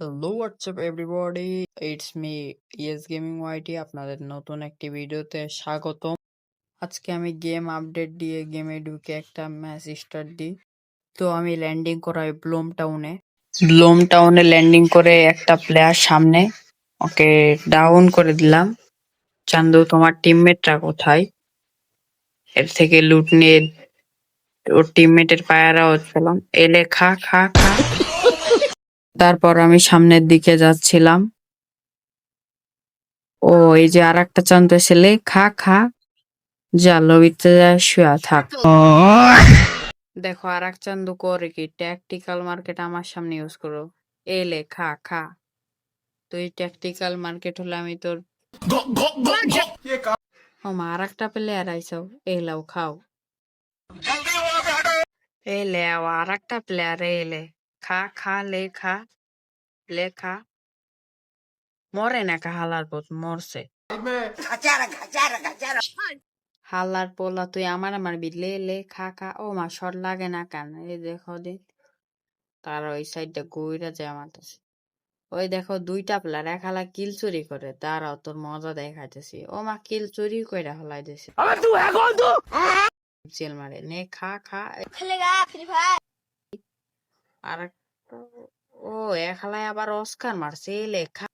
Hello WhatsApp everybody, it's me yes gaming YT. আপনাদের নতুন একটি ভিডিওতে স্বাগতম। আজকে আমি গেম আপডেট দিয়ে গেমে ঢুকে একটা ম্যাচ স্টার্ট দিই। তো আমি ল্যান্ডিং করাই ব্লোম টাউনে ল্যান্ডিং করে একটা প্লেয়ার সামনে, ওকে ডাউন করে দিলাম। চান্দু, তোমার টিমমেটরা কোথায়? এর থেকে লুট নিয়ে ওর টিমমেটের পায়রা হচ্ছিলাম। এলে খা খা খা। তারপর আমি সামনের দিকে যাচ্ছিলাম। ও, এই যে আর একটা চান্দু ছেলে, খা খা। যা লবিতে যায় শুয়া থাক। দেখো আর এক চান্দু করে কি, ট্যাকটিক্যাল মার্কেট আমার সামনে ইউজ করো। এলে খা খা। তুই ট্যাকটিক্যাল মার্কেট হলে আমি তোর ও মা, আর একটা প্লেয়ার আইসো। এলাও খাও। এলে আর একটা প্লেয়ার এলে খা খা লে খা লে খা। মরে না কা হালার পথ মরছে। হাল্লার পোলা, তুই আমার মারবি। লে লে খা খা। ও মা, শট লাগে না কেন? এই দেখো দে, তার ওই সাইডটা গইরা যায় আমার কাছে। ওই দেখো দুইটা প্লেয়ার, এক হালা কিল চুরি করে। দাঁড়াও, তোর মজা দেখাইতেছি। ও মা, কিল চুরি কইরা হলাই দিছে। জেল মারে নে খা খা। আর ও, এক হালায় আবার অস্কার মারছে। এলে খা।